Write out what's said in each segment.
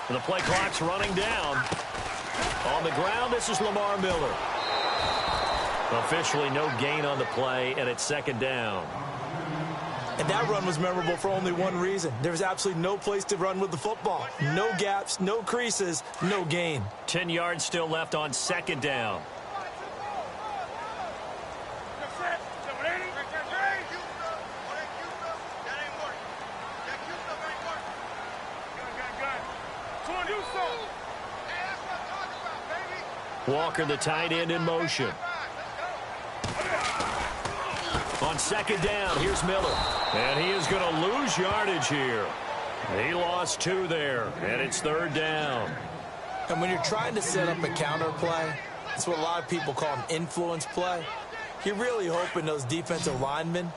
The play clock's running down. On the ground, this is Lamar Miller. Officially no gain on the play, and it's second down. And that run was memorable for only one reason. There was absolutely no place to run with the football. No gaps, no creases, no gain. 10 yards still left on second down. Walker, the tight end, in motion. On second down, here's Miller. And he is going to lose yardage here. He lost 2 there, and it's third down. And when you're trying to set up a counter play, it's what a lot of people call an influence play. You're really hoping those defensive linemen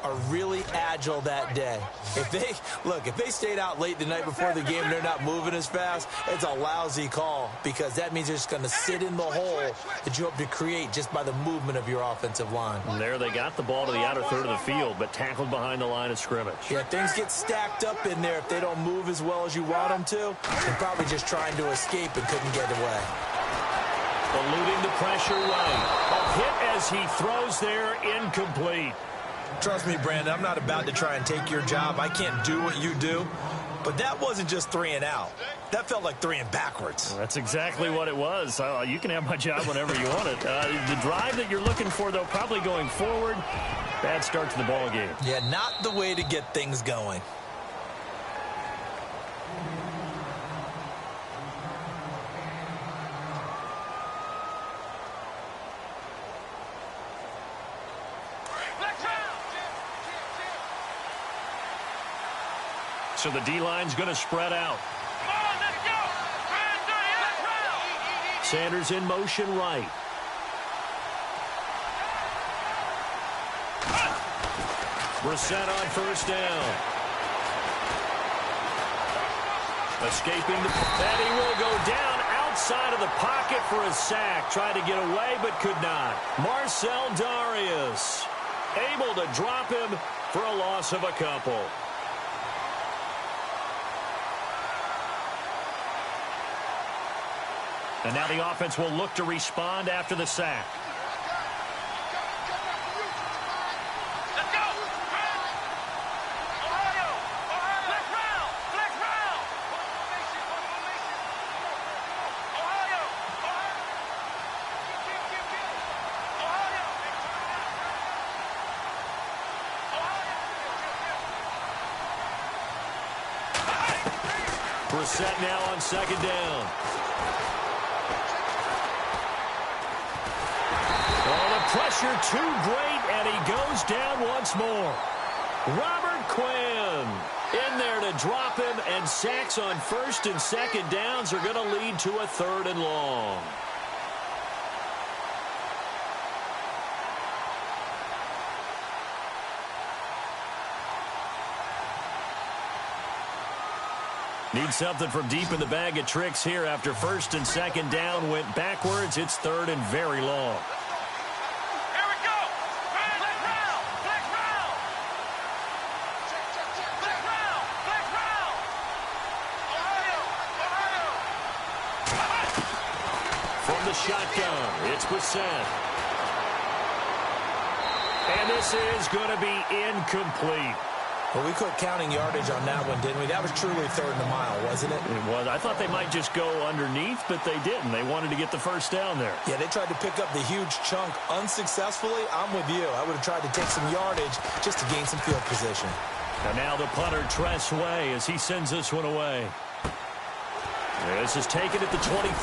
are really agile that day. If they stayed out late the night before the game and they're not moving as fast, it's a lousy call because that means they're just going to sit in the hole that you hope to create just by the movement of your offensive line. And there they got the ball to the outer third of the field, but tackled behind the line of scrimmage. Yeah, things get stacked up in there if they don't move as well as you want them to. They're probably just trying to escape and couldn't get away. Eluding the pressure right. A hit as he throws there, incomplete. Trust me, Brandon, I'm not about to try and take your job. I can't do what you do. But that wasn't just 3 and out. That felt like 3 and backwards. Well, that's exactly what it was. You can have my job whenever you want it. The drive that you're looking for, though, probably going forward. Bad start to the ball game. Yeah, not the way to get things going. So the D-line's going to spread out. Sanders in motion right. Brissett on first down. Escaping and he will go down outside of the pocket for a sack. Tried to get away but could not. Marcel Darius able to drop him for a loss of a couple. And now the offense will look to respond after the sack. Let's go! Ohio! Flex round! Flex round! Ohio! Brissett now on second down. Pressure too great, and he goes down once more. Robert Quinn in there to drop him, and sacks on first and second downs are going to lead to a 3rd and long. Need something from deep in the bag of tricks here after first and second down went backwards. It's 3rd and very long. Shotgun. It's Brissett. And this is going to be incomplete. Well, we quit counting yardage on that one, didn't we? That was truly 3rd and a mile, wasn't it? It was. I thought they might just go underneath, but they didn't. They wanted to get the first down there. Yeah, they tried to pick up the huge chunk unsuccessfully. I'm with you. I would have tried to take some yardage just to gain some field position. And now the punter, Tress Way, as he sends this one away. This is taken at the 23.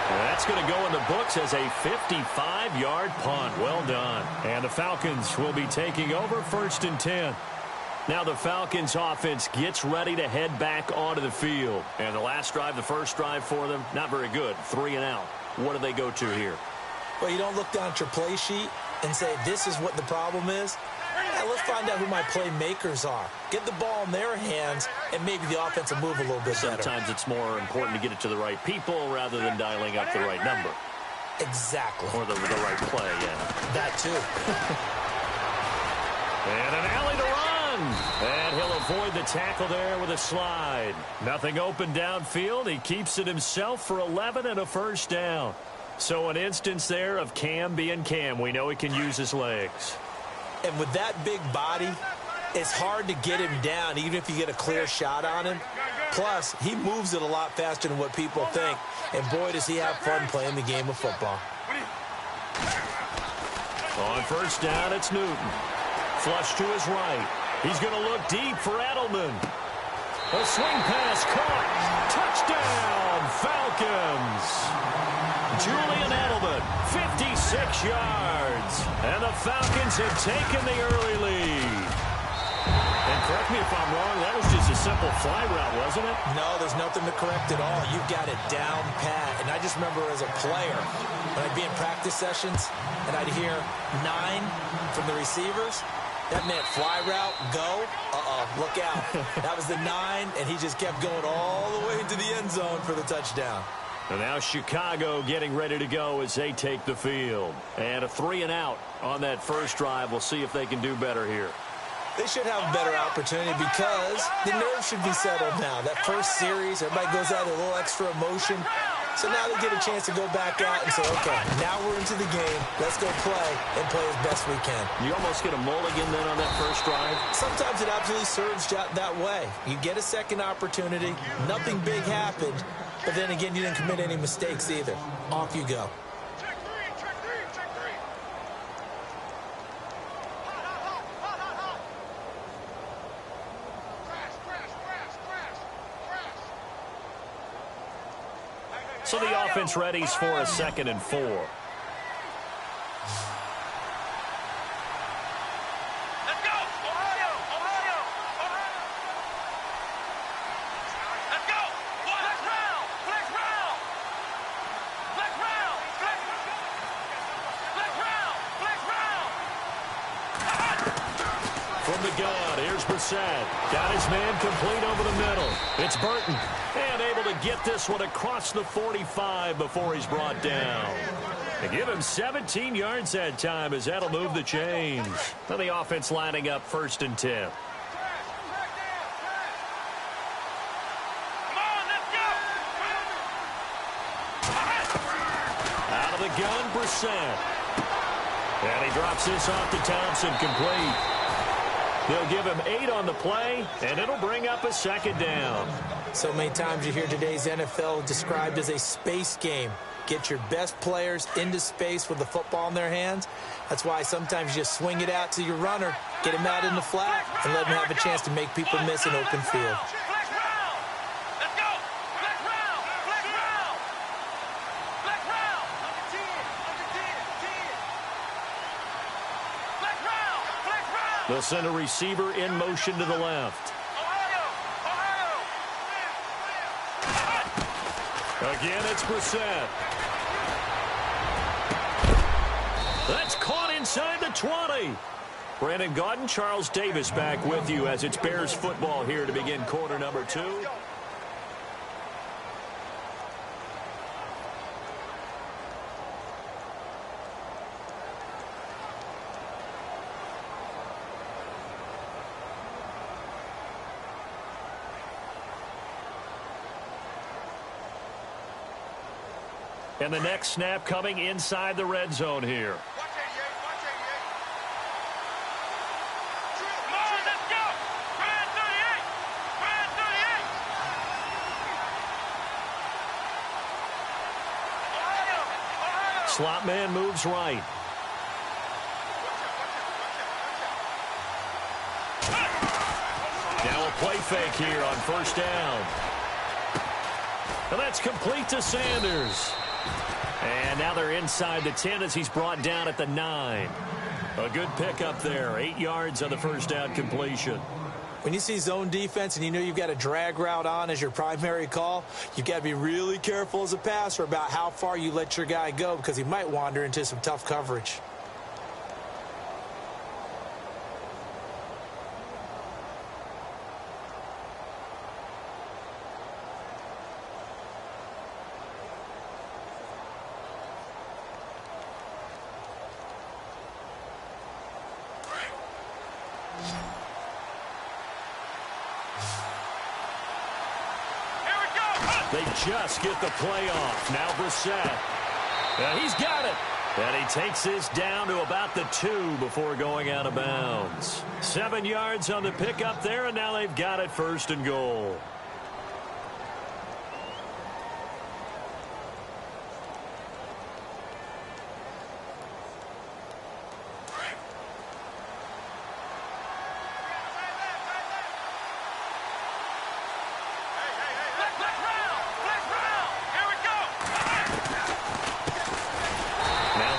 That's going to go in the books as a 55-yard punt. Well done. And the Falcons will be taking over 1st and 10. Now the Falcons offense gets ready to head back onto the field. And the last drive, the first drive for them, not very good. 3 and out. What do they go to here? Well, you don't look down at your play sheet and say, this is what the problem is. Now let's find out who my playmakers are. Get the ball in their hands, and maybe the offense will move a little bit better. Sometimes it's more important to get it to the right people rather than dialing up the right number. Exactly. Or the right play, yeah. That too. And an alley to run. And he'll avoid the tackle there with a slide. Nothing open downfield. He keeps it himself for 11 and a first down. So an instance there of Cam being Cam. We know he can use his legs. And with that big body, it's hard to get him down, even if you get a clear shot on him. Plus, he moves it a lot faster than what people think. And boy, does he have fun playing the game of football. On first down, it's Newton. Flush to his right. He's going to look deep for Edelman. A swing pass caught. Touchdown, Falcons. Julian Edelman, 56 yards. And the Falcons have taken the early lead. And correct me if I'm wrong, that was just a simple fly route, wasn't it? No, there's nothing to correct at all. You've got it down pat. And I just remember as a player, when I'd be in practice sessions, and I'd hear 9 from the receivers, that meant fly route, go, look out. That was the 9, and he just kept going all the way into the end zone for the touchdown. And now Chicago getting ready to go as they take the field. And a 3-and-out on that first drive. We'll see if they can do better here. They should have a better opportunity because the nerves should be settled now. That first series, everybody goes out with a little extra emotion. So now they get a chance to go back out and say, okay, now we're into the game. Let's go play and play as best we can. You almost get a mulligan then on that first drive? Sometimes it absolutely serves that way. You get a second opportunity. Nothing big happened. But then again, you didn't commit any mistakes either. Off you go. So the offense readies for a 2nd and 4. Let's go! Ohio! Ohio! Ohio! Let's go! Flex round! Flex round! Flex round! Flex round! Flex round! From the gun, here's Brissett. Got his man complete over the middle. It's Burton. And able to get this one across the 45 before he's brought down. They give him 17 yards that time as that'll move the chains. And the offense lining up 1st and 10. Come on, let's go! Out of the gun, Brissett. And he drops this off to Thompson, complete. They'll give him 8 on the play, and it'll bring up a 2nd down. So many times you hear today's NFL described as a space game. Get your best players into space with the football in their hands. That's why sometimes you just swing it out to your runner, get him out in the flat, and let him have a chance to make people miss an open field. Flex round! Let's go! Flex round! Flex round! Flex round! Flex round! Flex round! They'll send a receiver in motion to the left. Again, it's Brissett. That's caught inside the 20. Brandon Gaudin, Charles Davis back with you as it's Bears football here to begin quarter number 2. And the next snap coming inside the red zone here. Watch 88, watch 88. Come on, let's go! Ryan 38! Ryan 38! Ohio! Ohio! Slot man moves right. Now a play fake here on first down. And that's complete to Sanders. And now they're inside the 10 as he's brought down at the 9. A good pickup there. 8 yards on the first down completion. When you see zone defense and you know you've got a drag route on as your primary call, you've got to be really careful as a passer about how far you let your guy go because he might wander into some tough coverage. They just get the play off. Now Brissett. He's got it. And he takes this down to about the 2 before going out of bounds. 7 yards on the pickup there, and now they've got it 1st and goal.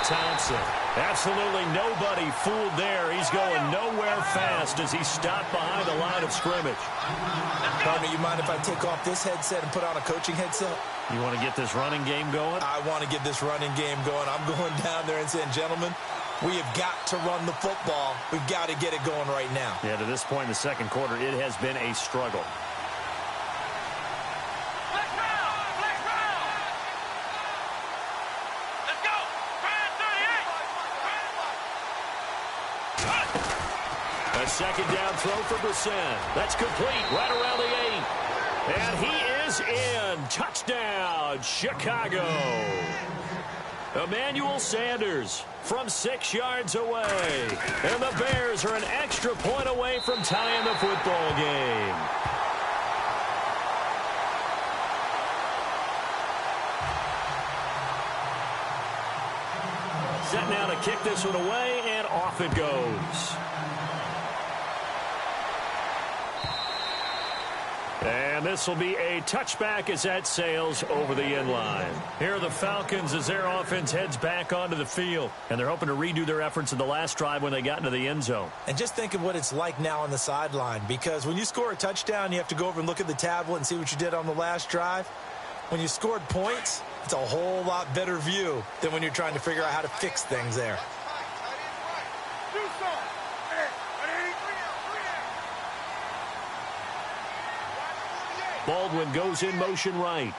Thompson. Absolutely nobody fooled there. He's going nowhere fast as he's stopped behind the line of scrimmage. Partner, you mind if I take off this headset and put on a coaching headset? You want to get this running game going? I want to get this running game going. I'm going down there and saying, gentlemen, we have got to run the football. We've got to get it going right now. Yeah, to this point in the second quarter, it has been a struggle. Second down throw for Brissett. That's complete right around the 8. And he is in. Touchdown, Chicago. Emmanuel Sanders from 6 yards away. And the Bears are an extra point away from tying the football game. Set now to kick this one away, and off it goes. And this will be a touchback as that sails over the end line. Here are the Falcons as their offense heads back onto the field. And they're hoping to redo their efforts in the last drive when they got into the end zone. And just think of what it's like now on the sideline. Because when you score a touchdown, you have to go over and look at the tablet and see what you did on the last drive. When you scored points, it's a whole lot better view than when you're trying to figure out how to fix things there. Baldwin goes in motion right.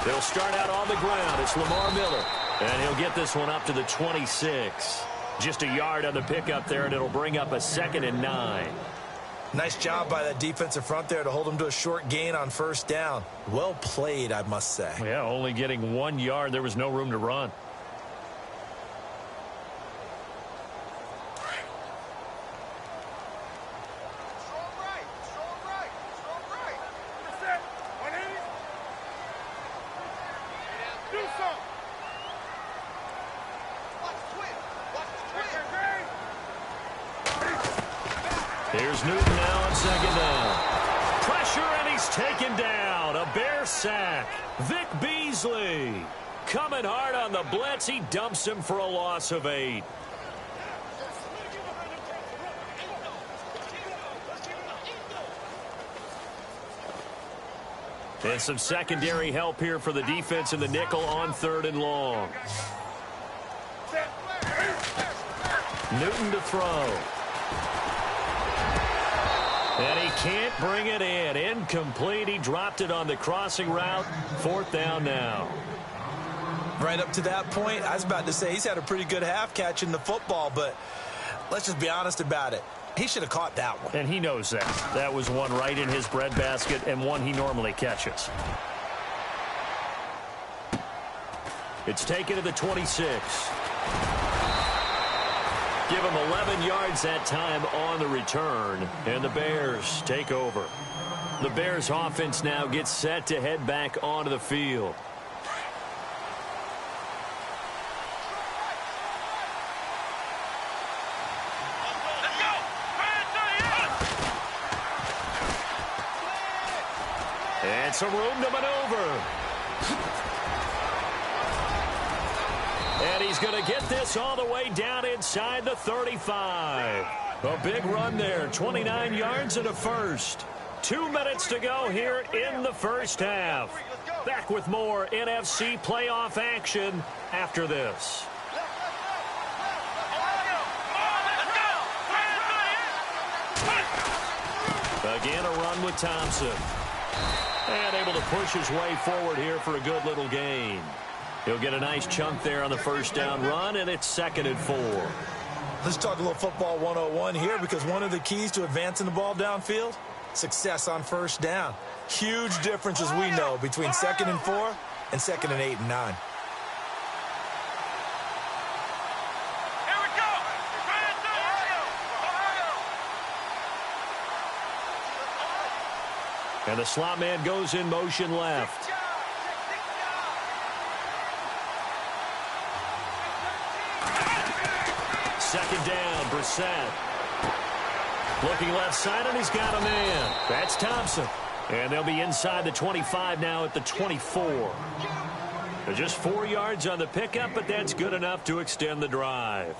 They'll start out on the ground. It's Lamar Miller. And he'll get this one up to the 26. Just a yard on the pickup there, and it'll bring up a 2nd and 9. Nice job by that defensive front there to hold him to a short gain on 1st down. Well played, I must say. Yeah, only getting 1 yard. There was no room to run. Here's Newton now on 2nd down. Pressure, and he's taken down. A Bear sack. Vic Beasley coming hard on the blitz. He dumps him for a loss of 8. And some secondary help here for the defense in the nickel on 3rd and long. Newton to throw. And he can't bring it in. Incomplete. He dropped it on the crossing route. 4th down now. Right up to that point, I was about to say he's had a pretty good half catching the football, but let's just be honest about it. He should have caught that one. And he knows that. That was one right in his breadbasket and one he normally catches. It's taken to the 26. Give him 11 yards that time on the return, and the Bears take over. The Bears offense now gets set to head back onto the field. And some room to maneuver. And he's going to get this all the way down inside the 35. A big run there, 29 yards and a first. 2 minutes to go here in the first half. Back with more NFC playoff action after this. Again, a run with Thompson. And able to push his way forward here for a good little gain. He'll get a nice chunk there on the first down run, and it's 2nd and 4. Let's talk a little football 101 here, because one of the keys to advancing the ball downfield, success on first down. Huge difference, as we know, between 2nd and 4 and 2nd and 8 and 9. And the slot man goes in motion left. Second down, Brissett. Looking left side, and he's got a man. That's Thompson. And they'll be inside the 25 now at the 24. They're just 4 yards on the pickup, but that's good enough to extend the drive.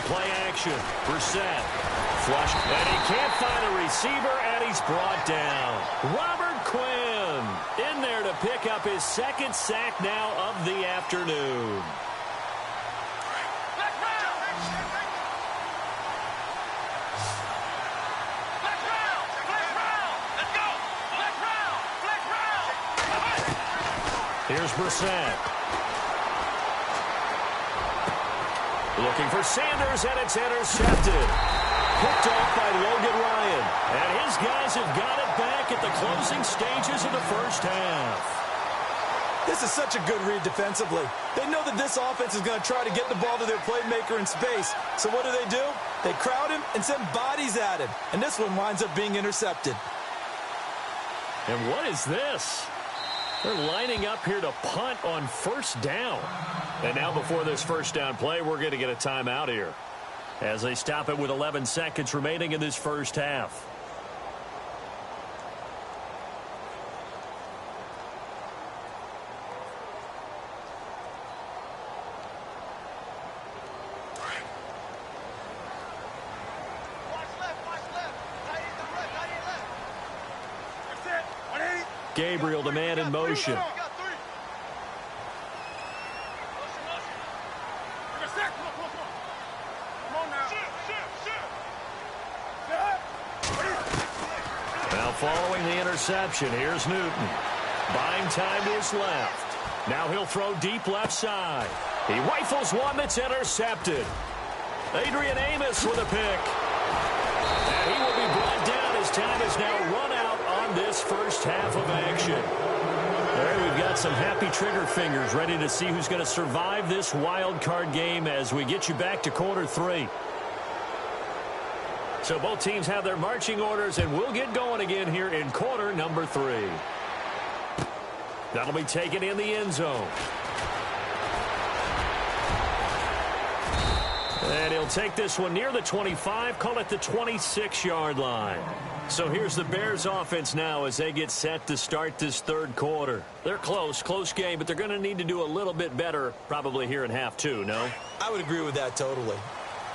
Play action. Brissett. Flush. And he can't find a receiver, and he's brought down. Robert Quinn in there to pick up his 2nd sack now of the afternoon. Here's Brissett. Looking for Sanders, and it's intercepted. Picked off by Logan Ryan. And his guys have got it back at the closing stages of the first half. This is such a good read defensively. They know that this offense is going to try to get the ball to their playmaker in space. So what do? They crowd him and send bodies at him. And this one winds up being intercepted. And what is this? They're lining up here to punt on first down. And now before this first down play, we're going to get a timeout here as they stop it with 11 seconds remaining in this first half. Gabriel, the man in motion. Now following the interception, here's Newton. Buying time to his left. Now he'll throw deep left side. He rifles one that's intercepted. Adrian Amos with a pick. And he will be brought down as time is now run out on this first half of action. All right, we've got some happy trigger fingers ready to see who's going to survive this wild card game as we get you back to quarter 3. So both teams have their marching orders, and we'll get going again here in quarter number 3. That'll be taken in the end zone. And he'll take this one near the 25, call it the 26-yard line. So here's the Bears offense now as they get set to start this third quarter. They're close game, but they're going to need to do a little bit better probably here in half 2, no? I would agree with that totally.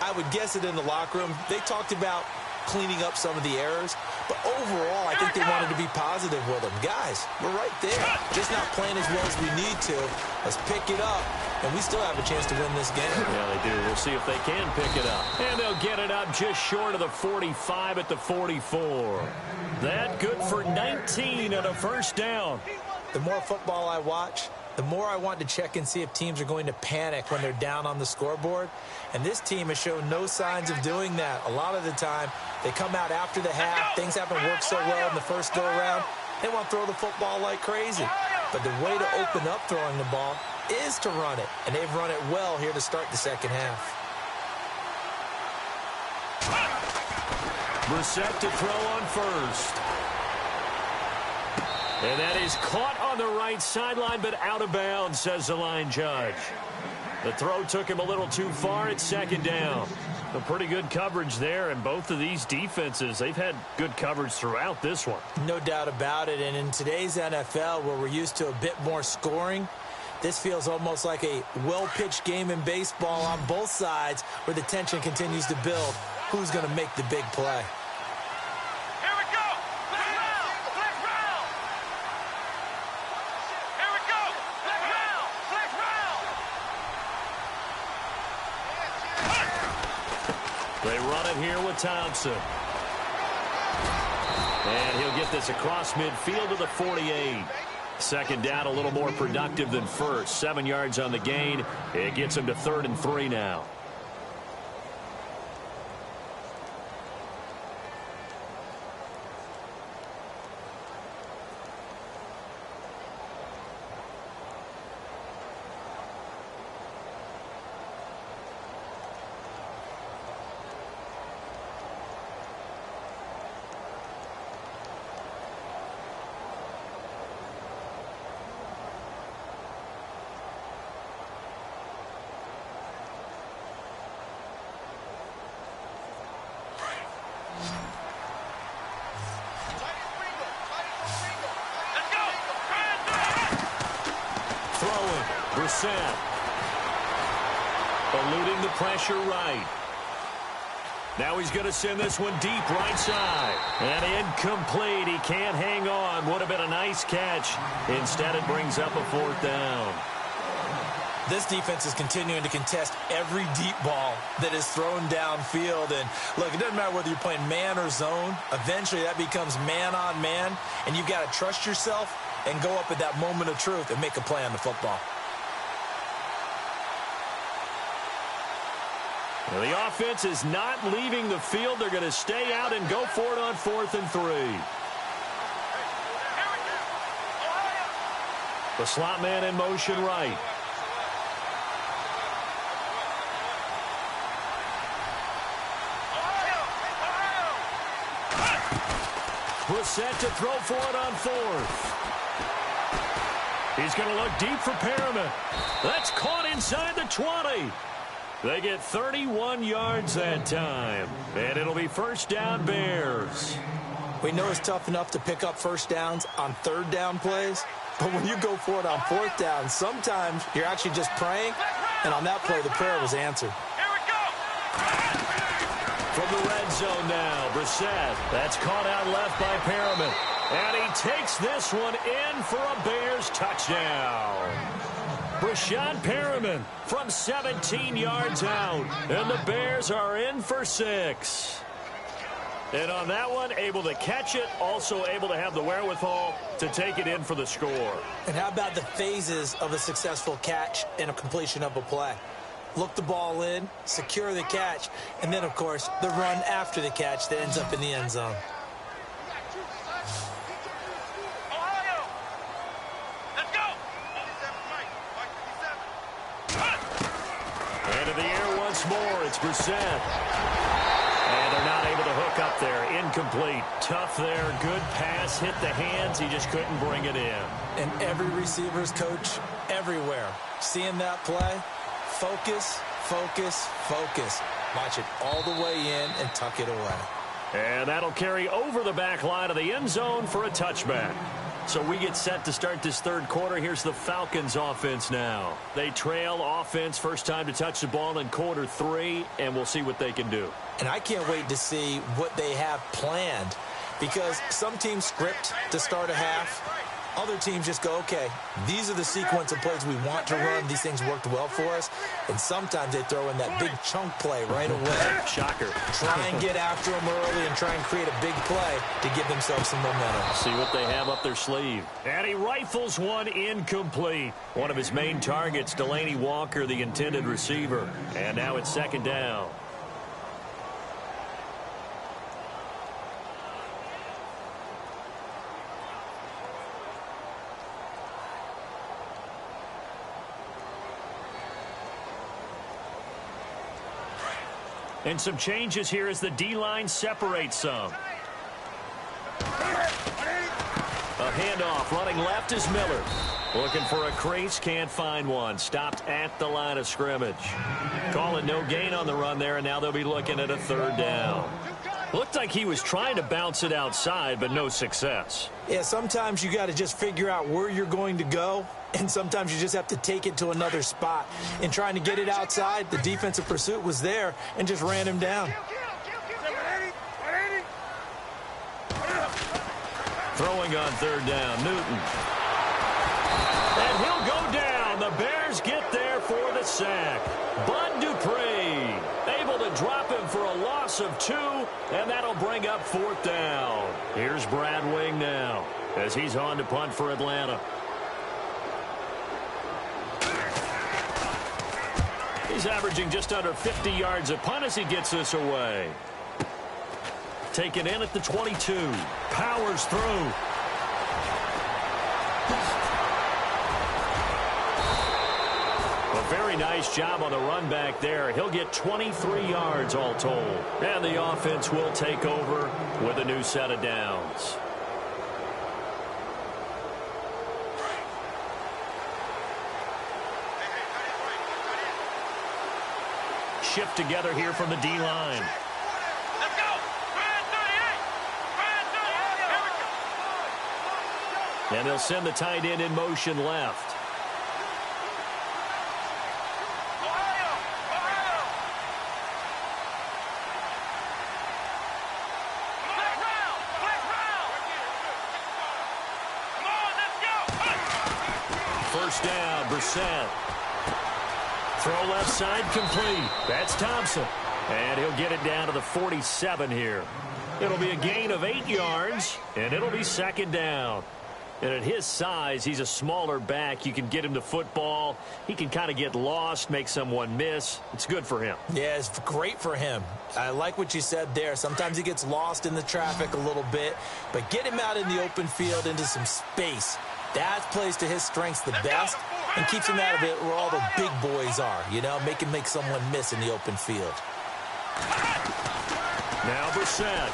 I would guess it in the locker room. They talked about cleaning up some of the errors, but overall, I think they wanted to be positive with them. Guys, we're right there. Just not playing as well as we need to. Let's pick it up, and we still have a chance to win this game. Yeah, they do. We'll see if they can pick it up. And they'll get it up just short of the 45 at the 44. That good for 19 and a first down. The more football I watch, the more I want to check and see if teams are going to panic when they're down on the scoreboard. And this team has shown no signs of doing that. A lot of the time, they come out after the half. Things haven't worked so well in the first go-around. They want to throw the football like crazy. But the way to open up throwing the ball is to run it. And they've run it well here to start the second half. Brissett to throw on first. And that is caught on the right sideline, but out of bounds, says the line judge. The throw took him a little too far at second down. A pretty good coverage there, and both of these defenses, they've had good coverage throughout this one. No doubt about it, and in today's NFL, where we're used to a bit more scoring, this feels almost like a well-pitched game in baseball on both sides where the tension continues to build. Who's going to make the big play? They run it here with Thompson. And he'll get this across midfield to the 48. Second down, a little more productive than first. 7 yards on the gain. It gets him to 3rd and 3 now. Brissett. Eluding the pressure right. Now he's going to send this one deep right side. And incomplete. He can't hang on. Would have been a nice catch. Instead, it brings up a 4th down. This defense is continuing to contest every deep ball that is thrown downfield. And, look, it doesn't matter whether you're playing man or zone. Eventually, that becomes man on man. And you've got to trust yourself and go up at that moment of truth and make a play on the football. Well, the offense is not leaving the field. They're going to stay out and go for it on 4th and 3. The slot man in motion right. Brissett to throw for it on 4th. He's going to look deep for Perriman. That's caught inside the 20. They get 31 yards that time. And it'll be 1st down Bears. We know it's tough enough to pick up 1st downs on 3rd down plays. But when you go for it on 4th down, sometimes you're actually just praying. And on that play, the prayer was answered. From the red zone now, Brissett. That's caught out left by Perriman. And he takes this one in for a Bears touchdown. Brashad Perriman from 17 yards out. And the Bears are in for 6. And on that one, able to catch it, also able to have the wherewithal to take it in for the score. And how about the phases of a successful catch and a completion of a play? Look the ball in, secure the catch, and then, of course, the run after the catch that ends up in the end zone. Into the air once more, it's Brissett. And they're not able to hook up there. Incomplete. Tough there. Good pass. Hit the hands. He just couldn't bring it in. And every receiver's coach everywhere. Seeing that play, focus, focus, focus. Watch it all the way in and tuck it away. And that'll carry over the back line of the end zone for a touchback. So we get set to start this 3rd quarter. Here's the Falcons offense now. They trail offense, first time to touch the ball in quarter 3, and we'll see what they can do. And I can't wait to see what they have planned, because some teams script to start a half. Other teams just go, okay, these are the sequence of plays we want to run. These things worked well for us. And sometimes they throw in that big chunk play right away. Shocker. Try and get after them early and try and create a big play to give themselves some momentum. See what they have up their sleeve. And he rifles one incomplete. One of his main targets, Delaney Walker, the intended receiver. And now it's 2nd down. And some changes here as the D-line separates some. A handoff. Running left is Miller. Looking for a crease. Can't find one. Stopped at the line of scrimmage. Call it no gain on the run there, and now they'll be looking at a 3rd down. Looked like he was trying to bounce it outside, but no success. Yeah, sometimes you got to just figure out where you're going to go. And sometimes you just have to take it to another spot. In trying to get it outside, the defensive pursuit was there and just ran him down. Throwing on 3rd down, Newton. And he'll go down. The Bears get there for the sack. Bud Dupree able to drop him for a loss loss of 2, and that'll bring up 4th down. Here's Brad Wing now as he's on to punt for Atlanta. He's averaging just under 50 yards a punt as he gets this away. Taken in at the 22. Powers through. A very nice job on the run back there. He'll get 23 yards all told. And the offense will take over with a new set of downs. Shift together here from the D-line. Let's go. Brand 38. Brand 38. Here we go. And they'll send the tight end in motion left. Ohio. Ohio. Flag round. Flag round. Come on, let's go. First down, Brissett. Throw left side complete. That's Thompson. And he'll get it down to the 47 here. It'll be a gain of 8 yards, and it'll be 2nd down. And at his size, he's a smaller back. You can get him the football. He can kind of get lost, make someone miss. It's good for him. Yeah, it's great for him. I like what you said there. Sometimes he gets lost in the traffic a little bit, but get him out in the open field into some space. That plays to his strengths the best and keeps him out of it where all the big boys are, you know, make someone miss in the open field. Now Brissett.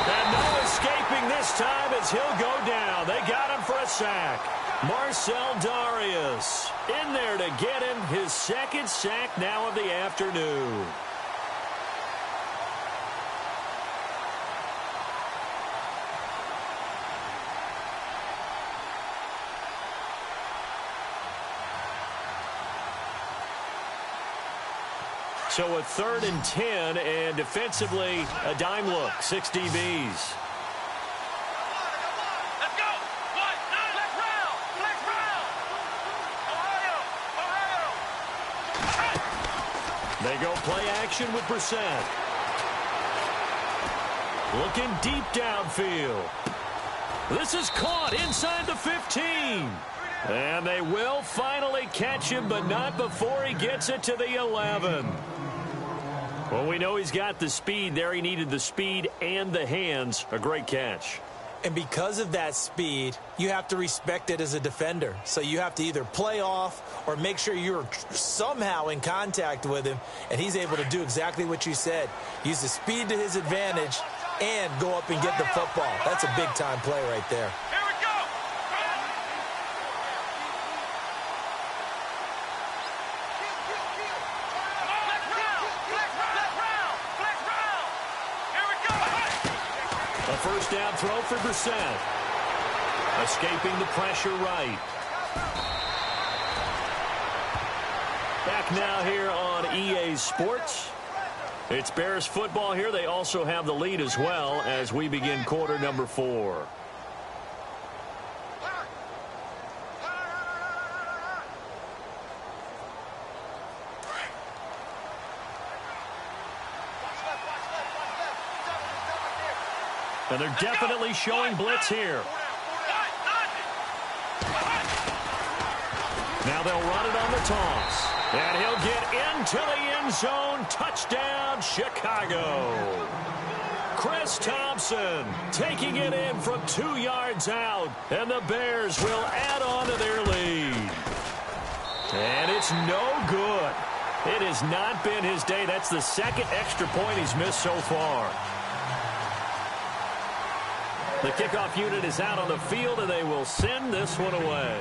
And no escaping this time as he'll go down. They got him for a sack. Marcel Darius in there to get him his 2nd sack now of the afternoon. So a 3rd and 10, and defensively, a dime look, 6 DBs. Let's go. Flag round. Flag round. Ohio. Ohio. They go play action with Brissett. Looking deep downfield. This is caught inside the 15. And they will finally catch him, but not before he gets it to the 11. Well, we know he's got the speed there. He needed the speed and the hands. A great catch. And because of that speed, you have to respect it as a defender. So you have to either play off or make sure you're somehow in contact with him, and he's able to do exactly what you said. Use the speed to his advantage and go up and get the football. That's a big-time play right there. Here we go. A first down throw for Brissett. Escaping the pressure right. Back now here on EA Sports. It's Bears football here. They also have the lead as well as we begin quarter number 4. And they're definitely showing blitz here. Now they'll run it on the toss. And he'll get into the end zone. Touchdown, Chicago. Chris Thompson taking it in from 2 yards out. And the Bears will add on to their lead. And it's no good. It has not been his day. That's the 2nd extra point he's missed so far. The kickoff unit is out on the field, and they will send this one away.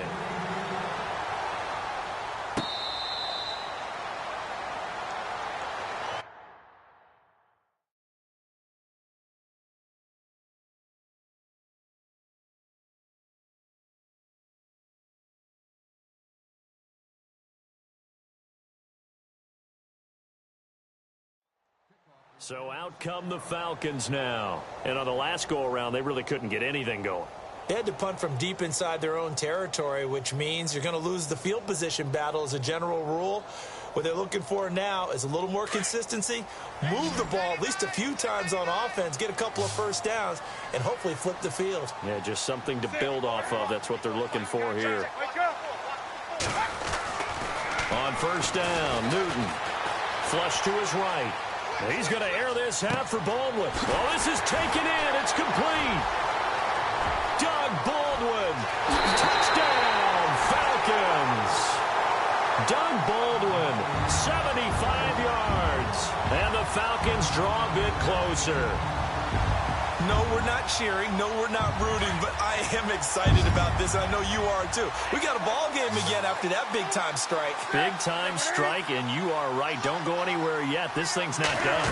So out come the Falcons now. And on the last go-around, they really couldn't get anything going. They had to punt from deep inside their own territory, which means you're going to lose the field position battle as a general rule. What they're looking for now is a little more consistency, move the ball at least a few times on offense, get a couple of first downs, and hopefully flip the field. Yeah, just something to build off of. That's what they're looking for here. On first down, Newton. Flush to his right. He's going to air this out for Baldwin. Well, this is taken in. It's complete. Doug Baldwin. Touchdown, Falcons. Doug Baldwin, 75 yards. And the Falcons draw a bit closer. No, we're not cheering. No, we're not rooting, but I am excited about this. I know you are, too. We got a ball game again after that big-time strike. Big-time strike, and you are right. Don't go anywhere yet. This thing's not done.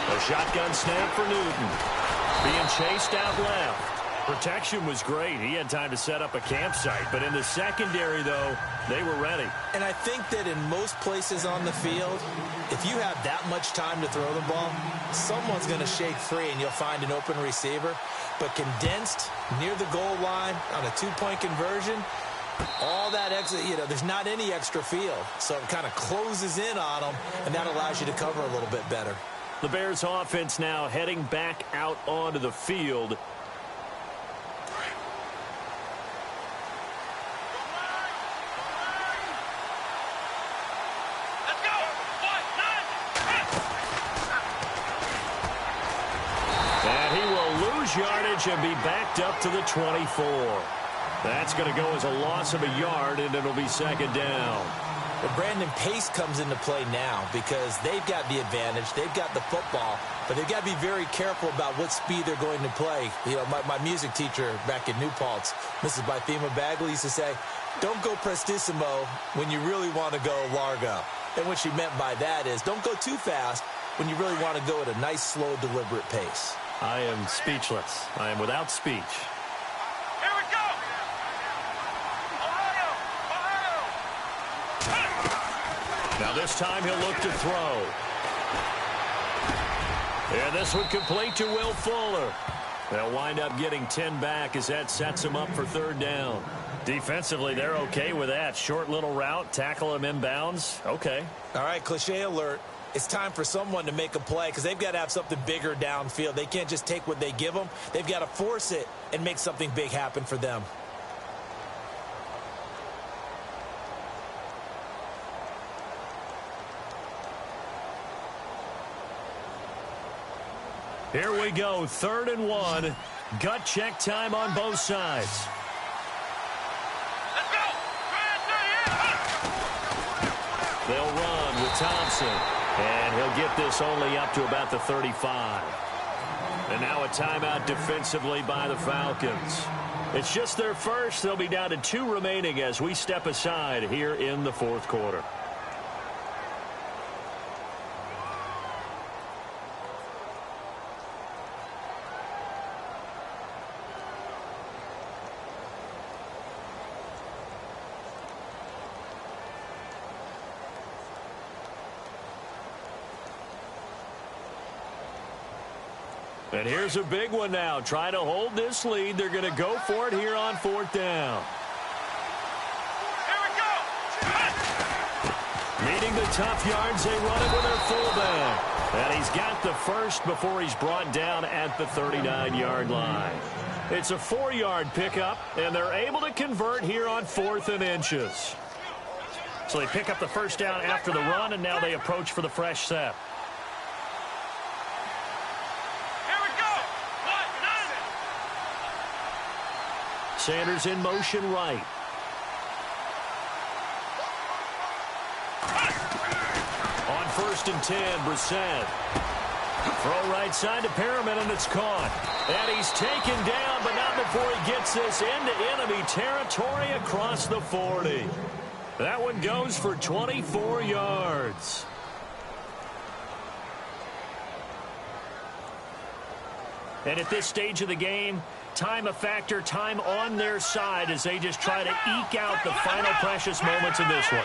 A shotgun snap for Newton. Being chased out left. Protection was great. He had time to set up a campsite. But in the secondary, though, they were ready. And I think that in most places on the field, if you have that much time to throw the ball, someone's going to shake free and you'll find an open receiver. But condensed near the goal line on a two-point conversion, all that extra, there's not any extra field. So it kind of closes in on them, and that allows you to cover a little bit better. The Bears offense now heading back out onto the field. Yardage and be backed up to the 24. That's going to go as a loss of a yard, and it'll be second down. But Brandon, pace comes into play now because they've got the advantage. They've got the football, but they've got to be very careful about what speed they're going to play. My music teacher back in New Paltz, Mrs. Bythema Bagley, used to say, don't go prestissimo when you really want to go largo. And what she meant by that is don't go too fast when you really want to go at a nice, slow, deliberate pace. I am speechless. I am without speech. Here we go. Ohio. Now this time he'll look to throw. And this one complete to Will Fuller. They'll wind up getting 10 back as that sets him up for third down. Defensively, they're okay with that. Short little route, tackle him inbounds. Okay. All right, cliche alert. It's time for someone to make a play because they've got to have something bigger downfield. They can't just take what they give them. They've got to force it and make something big happen for them. Here we go, 3rd and 1. Gut check time on both sides. Let's go. They'll run with Thompson. And he'll get this only up to about the 35. And now a timeout defensively by the Falcons. It's just their first. They'll be down to 2 remaining as we step aside here in the 4th quarter. And here's a big one now. Trying to hold this lead. They're going to go for it here on 4th down. Here we go. Needing the tough yards, they run it with their fullback. And he's got the first before he's brought down at the 39-yard line. It's a 4-yard pickup, and they're able to convert here on 4th and inches. So they pick up the first down after the run, and now they approach for the fresh set. Sanders in motion right. On 1st and 10, Brissett. Throw right side to Perriman, and it's caught. And he's taken down, but not before he gets this into enemy territory across the 40. That one goes for 24 yards. And at this stage of the game, time a factor, time on their side as they just try to eke out the final precious moments of this one.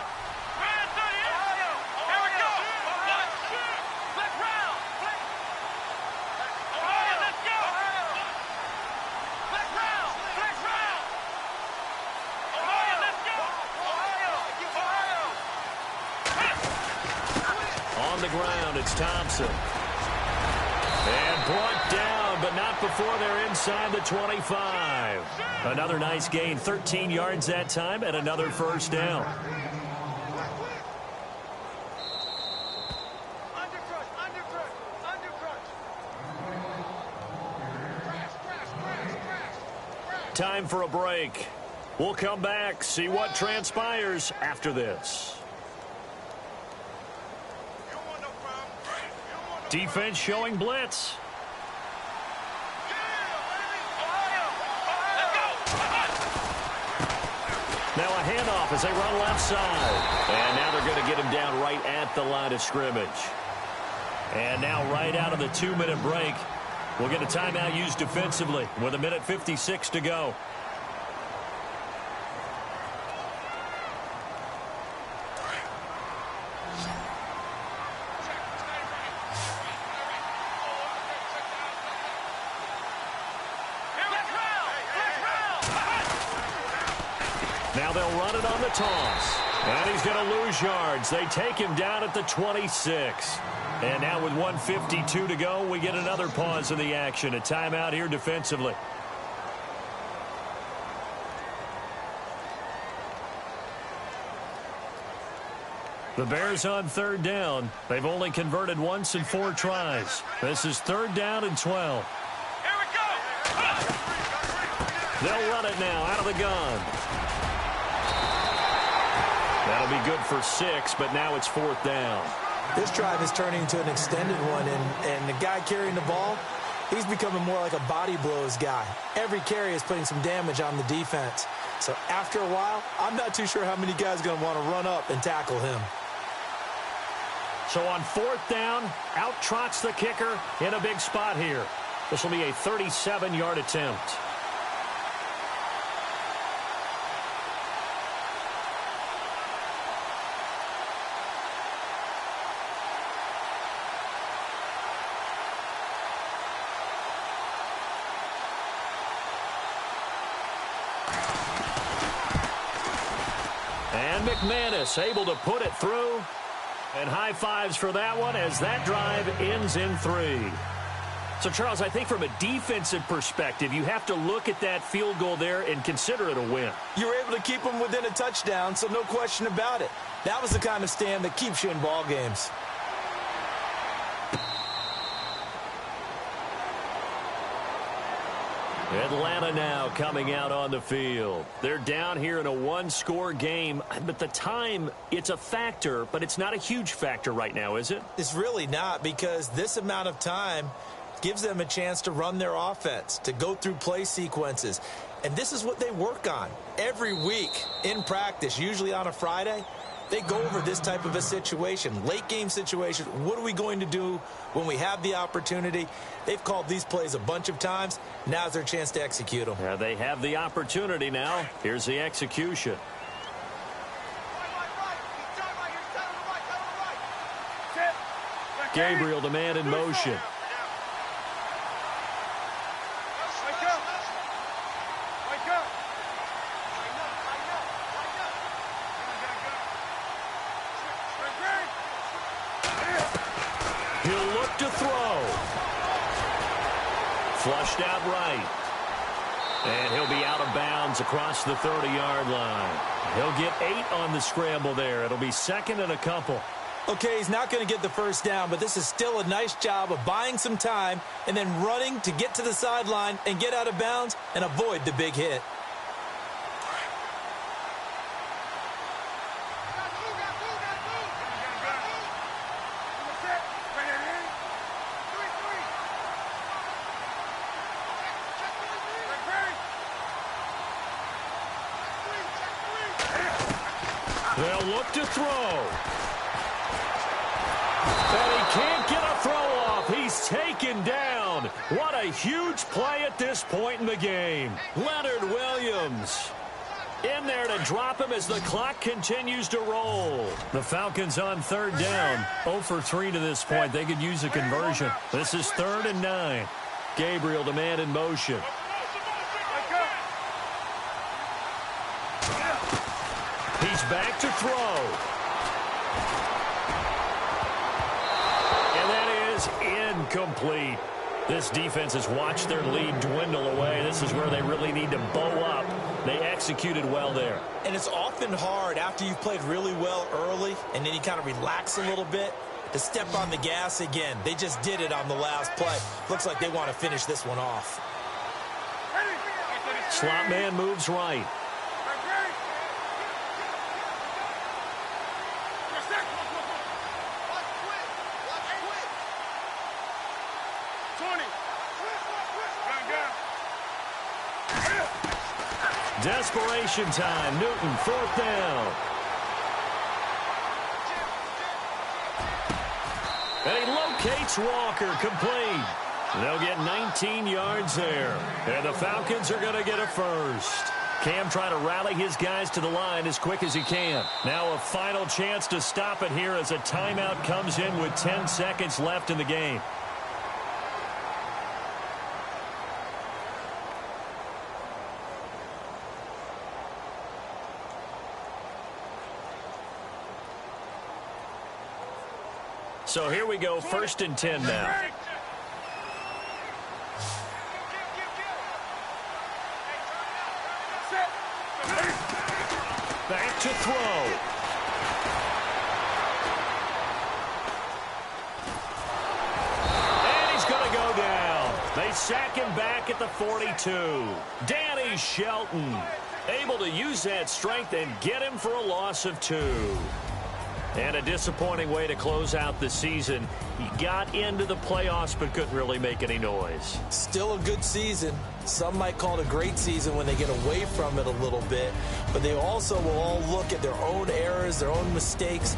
on the ground. It's Thompson. And brought down, but not before they're inside the 25. Another nice gain, 13 yards that time, and another first down. Time for a break. We'll come back, see what transpires after this. Defense showing blitz. Now a handoff as they run left side. And now they're going to get him down right at the line of scrimmage. And now right out of the 2-minute break, we'll get a timeout used defensively with 1:56 to go. Now they'll run it on the toss. And he's going to lose yards. They take him down at the 26. And now with 1:52 to go, we get another pause in the action. A timeout here defensively. The Bears on third down. They've only converted once in 4 tries. This is 3rd down and 12. Here we go. They'll run it now out of the gun. That'll be good for 6, but now it's 4th down. This drive is turning into an extended one, and the guy carrying the ball, he's becoming more like a body blows guy. Every carry is putting some damage on the defense. So after a while, I'm not too sure how many guys are going to want to run up and tackle him. So on 4th down, out trots the kicker in a big spot here. This will be a 37-yard attempt. And McManus able to put it through. And high fives for that one as that drive ends in 3. So, Charles, I think from a defensive perspective, you have to look at that field goal there and consider it a win. You were able to keep them within a touchdown, so no question about it. That was the kind of stand that keeps you in ball games. Atlanta now coming out on the field. They're down here in a 1-score game, but the time, it's a factor, but it's not a huge factor right now, is it? It's really not, because this amount of time gives them a chance to run their offense, to go through play sequences. And this is what they work on every week in practice, usually on a Friday. They go over this type of a situation, late game situation. What are we going to do when we have the opportunity? They've called these plays a bunch of times. Now's their chance to execute them. Yeah, they have the opportunity now. Here's the execution. Gabriel, the man in motion. He'll look to throw. Flushed out right. And he'll be out of bounds across the 30-yard line. He'll get 8 on the scramble there. It'll be 2nd and a couple. Okay, he's not going to get the first down, but this is still a nice job of buying some time and then running to get to the sideline and get out of bounds and avoid the big hit. They'll look to throw. And he can't get a throw off. He's taken down. What a huge play at this point in the game. Leonard Williams in there to drop him as the clock continues to roll. The Falcons on 3rd down. 0 for 3 to this point. They could use a conversion. This is 3rd and 9. Gabriel, the man in motion. He's back to throw. incomplete. This defense has watched their lead dwindle away. This is where they really need to bow up. They executed well there. And it's often hard after you've played really well early and then you kind of relax a little bit to step on the gas again. They just did it on the last play. Looks like they want to finish this one off. Slot man moves right. Desperation time. Newton, 4th down. And he locates Walker, complete. They'll get 19 yards there. And the Falcons are going to get a first. Cam trying to rally his guys to the line as quick as he can. Now a final chance to stop it here as a timeout comes in with 10 seconds left in the game. So here we go, 1st and 10 now. Back to throw. And he's going to go down. They sack him back at the 42. Danny Shelton able to use that strength and get him for a loss of 2. And a disappointing way to close out the season. He got into the playoffs but couldn't really make any noise. Still a good season. Some might call it a great season when they get away from it a little bit. But they also will all look at their own errors, their own mistakes,